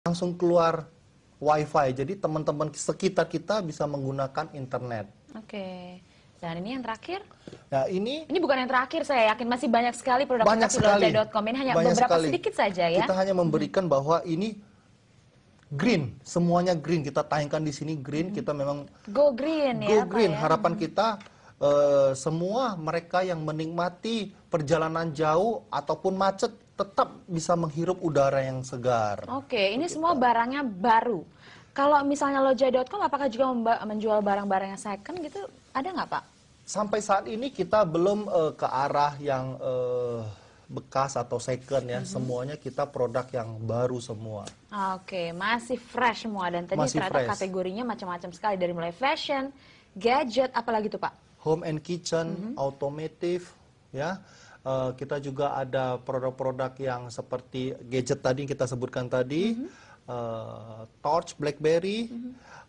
langsung keluar WiFi. Jadi teman-teman sekitar kita bisa menggunakan internet. Oke. Dan ini yang terakhir? Nah, ini bukan yang terakhir, saya yakin masih banyak sekali produk banyak di sekali. Lojai.com. Ini hanya Banyak beberapa sekali. sedikit saja ya. Kita hanya memberikan bahwa ini green, semuanya green. Kita tayangkan di sini green. Kita memang Go green ya, go green. Pak, ya? Harapan kita semua mereka yang menikmati perjalanan jauh ataupun macet tetap bisa menghirup udara yang segar. Oke, ini semua barangnya baru. Kalau misalnya Lojai.com, apakah juga menjual barang-barang yang second gitu? Ada nggak, Pak? Sampai saat ini kita belum ke arah yang bekas atau second ya. Semuanya kita produk yang baru semua. Oke, masih fresh semua. Dan tadi Masih ternyata fresh. kategorinya macam-macam sekali. Dari mulai fashion, gadget, apalagi tuh, Pak? Home and kitchen, automotive, ya. Kita juga ada produk-produk yang seperti gadget tadi yang kita sebutkan tadi, Torch, BlackBerry,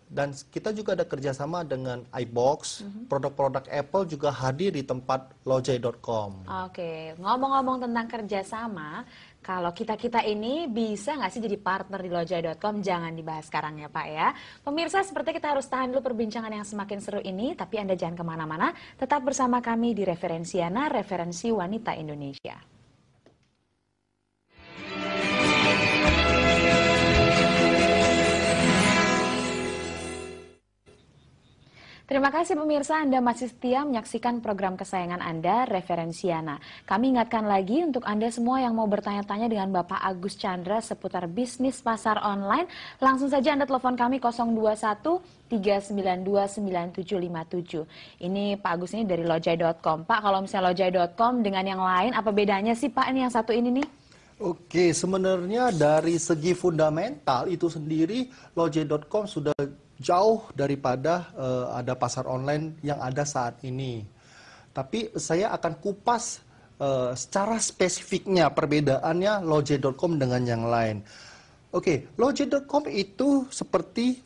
dan kita juga ada kerjasama dengan iBox. Produk-produk Apple juga hadir di tempat Lojai.com. Oke, ngomong-ngomong tentang kerjasama, kalau kita-kita ini bisa nggak sih jadi partner di Lojai.com? Jangan dibahas sekarang ya, Pak, ya. Pemirsa, seperti kita harus tahan dulu perbincangan yang semakin seru ini, tapi Anda jangan kemana-mana, tetap bersama kami di Referensiana, Referensi Wanita Indonesia. Terima kasih pemirsa, Anda masih setia menyaksikan program kesayangan Anda, Referensiana. Kami ingatkan lagi untuk Anda semua yang mau bertanya-tanya dengan Bapak Agus Chandra seputar bisnis pasar online, langsung saja Anda telepon kami 021 392 9757. Ini Pak Agus ini dari Lojai.com. Pak, kalau misalnya Lojai.com dengan yang lain, apa bedanya sih Pak ini yang satu ini nih? Oke, sebenarnya dari segi fundamental itu sendiri Lojai.com sudah jauh daripada ada pasar online yang ada saat ini. Tapi saya akan kupas secara spesifiknya perbedaannya Lojai.com dengan yang lain. Oke, Lojai.com itu seperti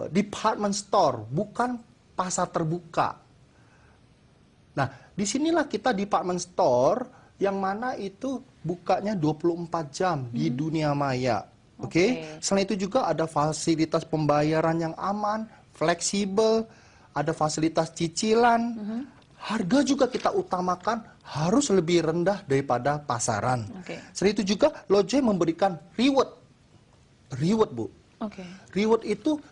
department store, bukan pasar terbuka. Nah, disinilah kita department store yang mana itu bukanya 24 jam di dunia maya. Oke. Selain itu juga ada fasilitas pembayaran yang aman, fleksibel, ada fasilitas cicilan. Harga juga kita utamakan harus lebih rendah daripada pasaran. Selain itu juga Lojai memberikan reward. Reward, Bu. Reward itu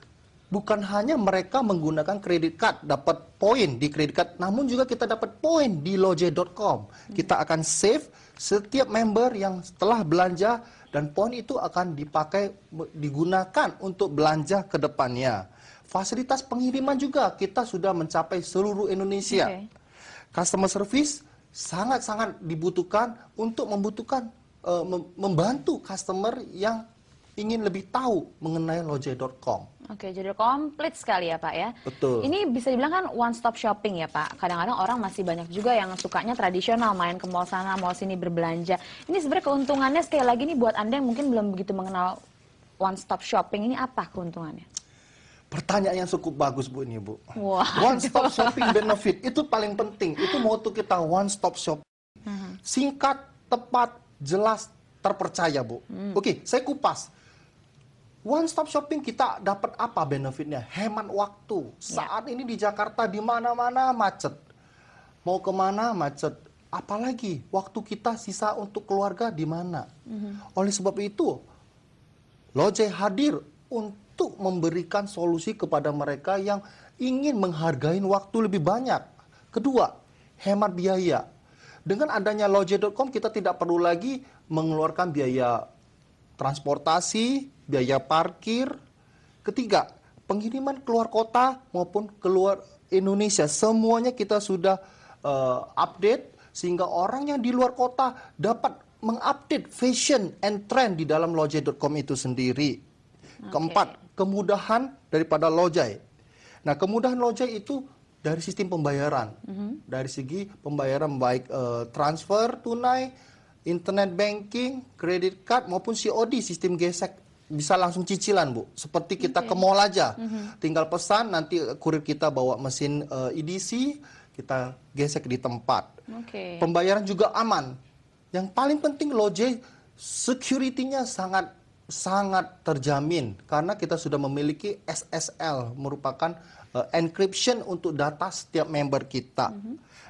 bukan hanya mereka menggunakan kredit card, dapat poin di kredit card, namun juga kita dapat poin di Lojai.com. Kita akan save setiap member yang setelah belanja, dan poin itu akan digunakan untuk belanja ke depannya. Fasilitas pengiriman juga kita sudah mencapai seluruh Indonesia. Customer service sangat-sangat dibutuhkan untuk membantu customer yang ingin lebih tahu mengenai Lojai.com. Oke, jadi komplit sekali ya Pak ya. Betul. Ini bisa dibilang kan one stop shopping ya Pak. Kadang-kadang orang masih banyak juga yang sukanya tradisional, main ke mall sana, mall sini berbelanja. Ini sebenarnya keuntungannya sekali lagi nih buat Anda yang mungkin belum begitu mengenal one stop shopping, ini apa keuntungannya? Pertanyaan yang cukup bagus Bu ini Bu. Wah. One stop shopping benefit itu paling penting. Itu moto kita one stop shopping. Singkat, tepat, jelas, terpercaya Bu. Oke, saya kupas. One stop shopping kita dapat apa benefitnya? Hemat waktu. Saat ini di Jakarta di mana-mana macet. Mau kemana macet. Apalagi waktu kita sisa untuk keluarga di mana. Oleh sebab itu, Lojai hadir untuk memberikan solusi kepada mereka yang ingin menghargai waktu lebih banyak. Kedua, hemat biaya. Dengan adanya Lojai.com kita tidak perlu lagi mengeluarkan biaya transportasi, biaya parkir. Ketiga, pengiriman keluar kota maupun keluar Indonesia. Semuanya kita sudah update sehingga orang yang di luar kota dapat mengupdate fashion and trend di dalam Lojai.com itu sendiri. Keempat, kemudahan daripada Lojai. Nah, kemudahan Lojai itu dari sistem pembayaran. Dari segi pembayaran baik transfer tunai, internet banking, kredit card maupun COD, sistem gesek, bisa langsung cicilan Bu. Seperti kita ke mall aja. Tinggal pesan, nanti kurir kita bawa mesin EDC, kita gesek di tempat. Pembayaran juga aman. Yang paling penting Lojai security-nya sangat sangat terjamin karena kita sudah memiliki SSL, merupakan encryption untuk data setiap member kita.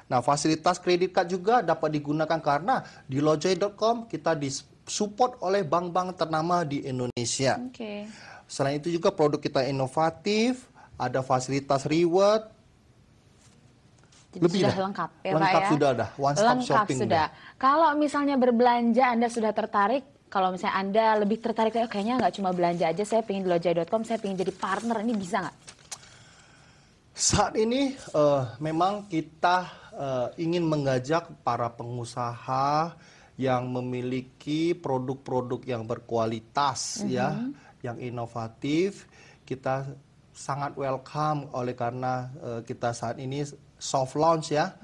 Nah, fasilitas kredit card juga dapat digunakan karena di Lojay.com kita disupport oleh bank-bank ternama di Indonesia. Selain itu juga produk kita inovatif, ada fasilitas reward. Jadi Lebih sudah dah. lengkap ya Lengkap Pak ya? sudah dah, one stop Lengkap shopping sudah. Kalau misalnya berbelanja Anda sudah tertarik, kalau misalnya Anda lebih tertarik, kayaknya nggak cuma belanja aja, saya pengen di Lojay.com, saya pengen jadi partner, ini bisa nggak? Saat ini memang kita ingin mengajak para pengusaha yang memiliki produk-produk yang berkualitas ya, yang inovatif. Kita sangat welcome oleh karena kita saat ini soft launch ya.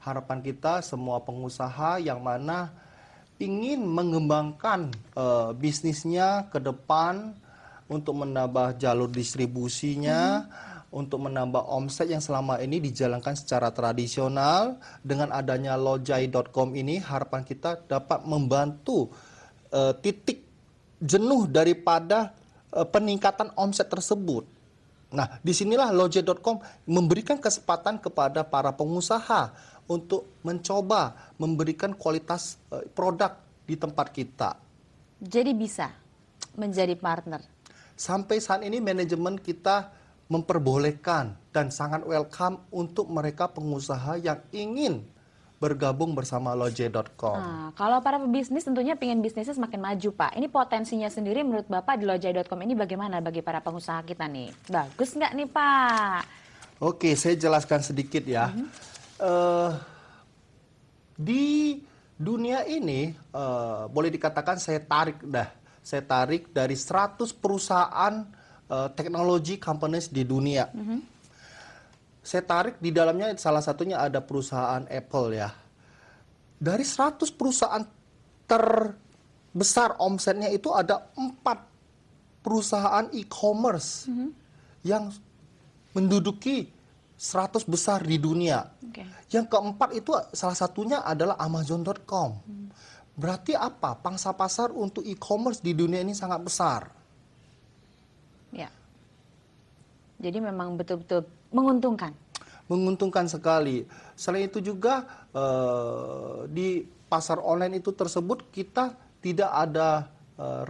Harapan kita semua pengusaha yang mana ingin mengembangkan bisnisnya ke depan untuk menambah jalur distribusinya, untuk menambah omset yang selama ini dijalankan secara tradisional. Dengan adanya Lojay.com ini, harapan kita dapat membantu titik jenuh daripada peningkatan omset tersebut. Nah, disinilah Lojay.com memberikan kesempatan kepada para pengusaha untuk mencoba memberikan kualitas produk di tempat kita. Jadi bisa menjadi partner. Sampai saat ini manajemen kita memperbolehkan dan sangat welcome untuk mereka pengusaha yang ingin bergabung bersama Lojay.com. Nah, kalau para pebisnis tentunya ingin bisnisnya semakin maju Pak. Ini potensinya sendiri menurut Bapak di Lojay.com ini bagaimana bagi para pengusaha kita nih? Bagus nggak nih Pak? Oke, saya jelaskan sedikit ya. Di dunia ini boleh dikatakan saya tarik dari 100 perusahaan teknologi companies di dunia. Saya tarik di dalamnya salah satunya ada perusahaan Apple ya. Dari 100 perusahaan terbesar omsetnya itu ada 4 perusahaan e-commerce yang menduduki 100 besar di dunia. Yang keempat itu salah satunya adalah Amazon.com. Berarti apa? Pangsa pasar untuk e-commerce di dunia ini sangat besar. Ya. Jadi memang betul-betul menguntungkan. Menguntungkan sekali. Selain itu juga di pasar online itu tersebut kita tidak ada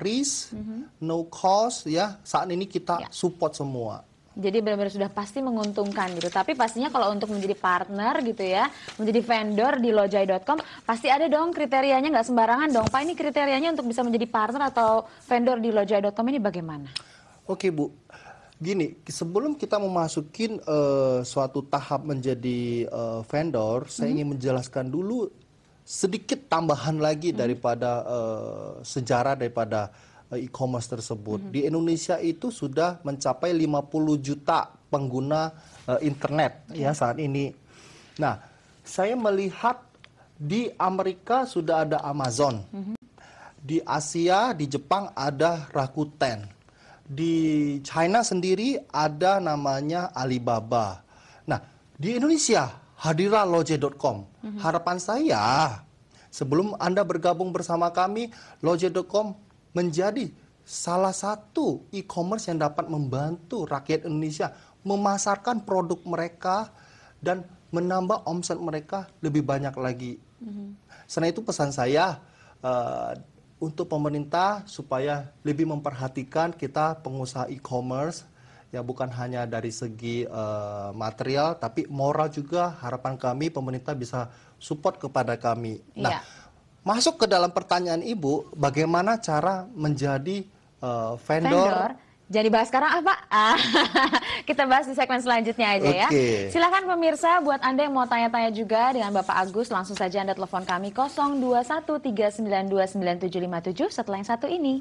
risk, no cost ya. Saat ini kita support semua. Jadi benar-benar sudah pasti menguntungkan gitu. Tapi pastinya kalau untuk menjadi partner gitu ya, menjadi vendor di Lojay.com, pasti ada dong kriterianya, nggak sembarangan dong. Pak, ini kriterianya untuk bisa menjadi partner atau vendor di Lojay.com ini bagaimana? Oke Bu, gini, sebelum kita memasukin suatu tahap menjadi vendor, saya ingin menjelaskan dulu sedikit tambahan lagi daripada sejarah daripada e-commerce tersebut. Di Indonesia itu sudah mencapai 50 juta pengguna internet ya saat ini. Nah, saya melihat di Amerika sudah ada Amazon. Di Asia, di Jepang ada Rakuten. Di China sendiri ada namanya Alibaba. Nah, di Indonesia hadirlah Lojay.com. Harapan saya sebelum Anda bergabung bersama kami, Lojay.com menjadi salah satu e-commerce yang dapat membantu rakyat Indonesia memasarkan produk mereka dan menambah omset mereka lebih banyak lagi. Selain itu pesan saya untuk pemerintah supaya lebih memperhatikan kita pengusaha e-commerce ya, bukan hanya dari segi material tapi moral juga. Harapan kami pemerintah bisa support kepada kami. Nah, masuk ke dalam pertanyaan Ibu, bagaimana cara menjadi vendor? Jadi bahas sekarang apa? Kita bahas di segmen selanjutnya aja ya. Silakan pemirsa, buat Anda yang mau tanya-tanya juga dengan Bapak Agus, langsung saja Anda telepon kami 0213929757 setelah yang satu ini.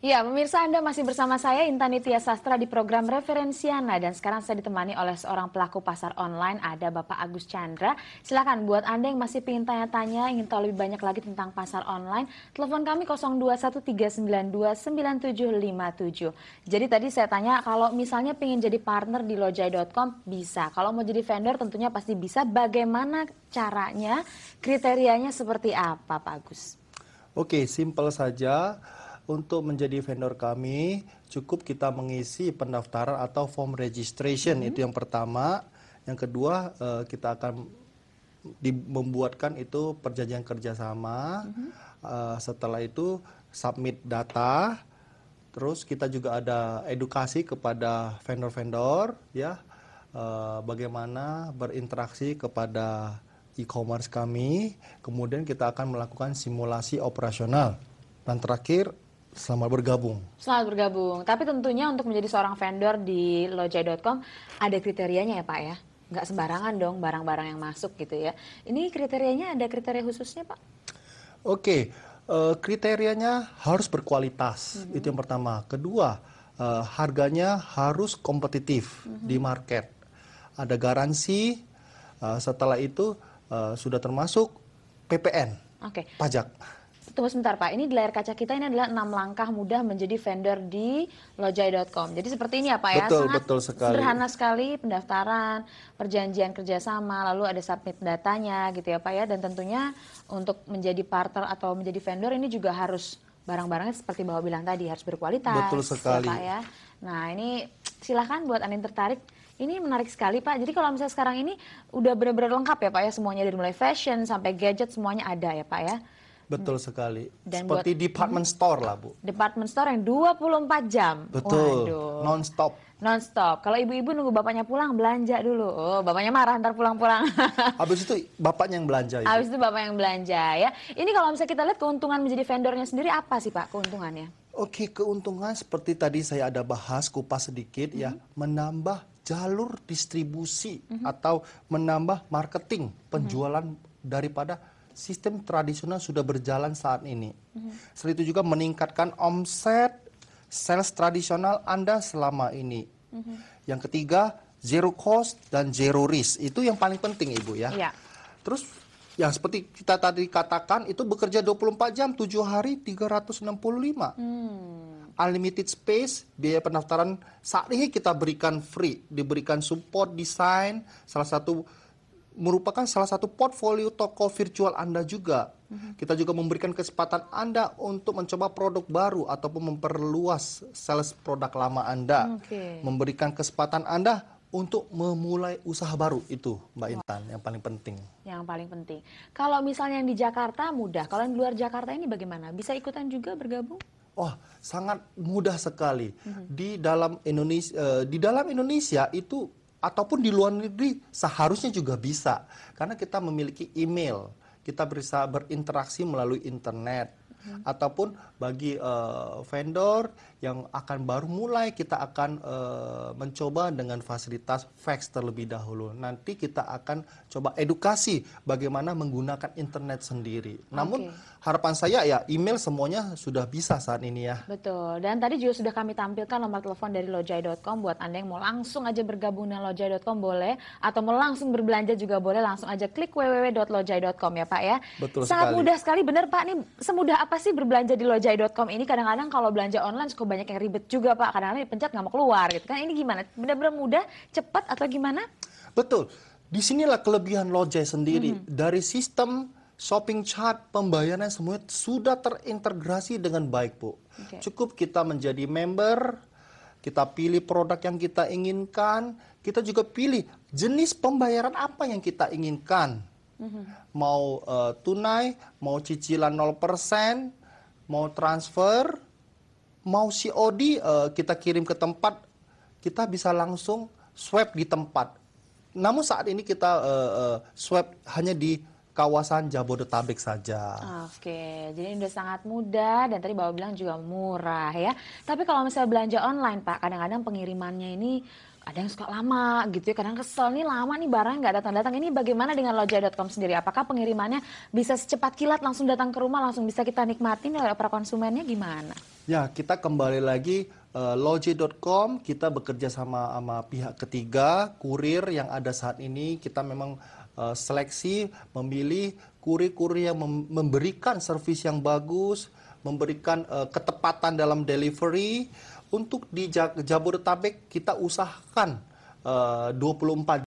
Ya, pemirsa, Anda masih bersama saya Intan Nitya Sastra di program Referensiana, dan sekarang saya ditemani oleh seorang pelaku pasar online, ada Bapak Agus Chandra. Silakan buat Anda yang masih ingin tanya-tanya, ingin tahu lebih banyak lagi tentang pasar online, telepon kami 0213929757. Jadi tadi saya tanya, kalau misalnya ingin jadi partner di lojai.com bisa. Kalau mau jadi vendor tentunya pasti bisa. Bagaimana caranya, kriterianya seperti apa, Pak Agus? Oke, simple saja. Untuk menjadi vendor kami, cukup kita mengisi pendaftaran atau form registration, itu yang pertama. Yang kedua, kita akan membuatkan itu perjanjian kerjasama. Setelah itu, submit data. Terus kita juga ada edukasi kepada vendor-vendor, ya, bagaimana berinteraksi kepada e-commerce kami. Kemudian kita akan melakukan simulasi operasional. Dan terakhir, selamat bergabung. Selamat bergabung. Tapi tentunya untuk menjadi seorang vendor di lojai.com ada kriterianya ya Pak ya? Nggak sembarangan dong barang-barang yang masuk gitu ya. Ini kriterianya ada kriteria khususnya Pak? Oke, kriterianya harus berkualitas. Itu yang pertama. Kedua, harganya harus kompetitif di market. Ada garansi, setelah itu sudah termasuk PPN, Oke. pajak. Tunggu sebentar Pak, ini di layar kaca kita ini adalah 6 langkah mudah menjadi vendor di lojai.com. Jadi seperti ini ya Pak ya, sangat Betul sekali. sederhana sekali pendaftaran, perjanjian kerjasama, lalu ada submit datanya gitu ya Pak ya. Dan tentunya untuk menjadi partner atau menjadi vendor ini juga harus barang-barangnya seperti Bapak bilang tadi, harus berkualitas. Betul sekali. Ya Pak ya. Nah ini silahkan buat Anda yang tertarik. Ini menarik sekali Pak, jadi kalau misalnya sekarang ini udah benar-benar lengkap ya Pak ya, semuanya dari mulai fashion sampai gadget semuanya ada ya Pak ya. Betul sekali. Dan seperti department store lah, Bu. Department store yang 24 jam. Betul, Waduh. non-stop. Non-stop. Kalau ibu-ibu nunggu bapaknya pulang, belanja dulu. Oh, bapaknya marah ntar pulang-pulang. Habis itu bapaknya yang belanja. Habis itu bapak yang belanja ya. Ini kalau misalnya kita lihat keuntungan menjadi vendornya sendiri apa sih Pak keuntungannya? Oke, keuntungan seperti tadi saya ada bahas, kupas sedikit ya, menambah jalur distribusi atau menambah marketing penjualan daripada sistem tradisional sudah berjalan saat ini. Selain itu juga meningkatkan omset sales tradisional Anda selama ini. Yang ketiga, zero cost dan zero risk. Itu yang paling penting Ibu ya. Iya. Terus yang seperti kita tadi katakan itu bekerja 24 jam, 7 hari, 365. Unlimited space, biaya pendaftaran saat ini kita berikan free, diberikan support desain, merupakan salah satu portfolio toko virtual Anda juga. Kita juga memberikan kesempatan Anda untuk mencoba produk baru ataupun memperluas sales produk lama Anda. Memberikan kesempatan Anda untuk memulai usaha baru, itu Mbak Intan yang paling penting. Yang paling penting. Kalau misalnya yang di Jakarta mudah, kalau yang di luar Jakarta ini bagaimana? Bisa ikutan juga bergabung? Wah, sangat mudah sekali. Di dalam Indonesia itu ataupun di luar negeri seharusnya juga bisa. Karena kita memiliki email, kita bisa berinteraksi melalui internet. Ataupun bagi vendor yang akan baru mulai, kita akan mencoba dengan fasilitas fax terlebih dahulu. Nanti kita akan coba edukasi bagaimana menggunakan internet sendiri. Namun harapan saya ya email semuanya sudah bisa saat ini ya. Betul, dan tadi juga sudah kami tampilkan nomor telepon dari lojai.com buat Anda yang mau langsung aja bergabung dengan lojai.com boleh, atau mau langsung berbelanja juga boleh, langsung aja klik www.lojai.com ya Pak ya. Betul Sangat sekali. mudah sekali, bener Pak, nih semudah apa sih berbelanja di lojai.com ini? Kadang-kadang kalau belanja online suka banyak yang ribet juga Pak, kadang-kadang dipencet nggak mau keluar gitu kan. Ini gimana? Benar-benar mudah, cepat atau gimana? Betul, disinilah kelebihan Lojai sendiri. Dari sistem shopping chart, pembayaran semuanya sudah terintegrasi dengan baik, Bu. Cukup kita menjadi member, kita pilih produk yang kita inginkan, kita juga pilih jenis pembayaran apa yang kita inginkan. Mau tunai, mau cicilan 0%, mau transfer, mau COD, kita kirim ke tempat, kita bisa langsung swab di tempat. Namun saat ini kita swab hanya di kawasan Jabodetabek saja. Oke, jadi udah sangat mudah dan tadi Bapak bilang juga murah ya. Tapi kalau misalnya belanja online Pak, kadang-kadang pengirimannya ini ada yang suka lama gitu ya, kadang kesel nih lama nih barang nggak datang-datang. Ini bagaimana dengan lojai.com sendiri? Apakah pengirimannya bisa secepat kilat langsung datang ke rumah, langsung bisa kita nikmatin oleh para konsumennya gimana? Ya, kita kembali lagi Loje.com, kita bekerja sama pihak ketiga, kurir yang ada saat ini. Kita memang seleksi, memilih kurir-kurir yang memberikan servis yang bagus, memberikan ketepatan dalam delivery. Untuk di Jabodetabek kita usahakan 24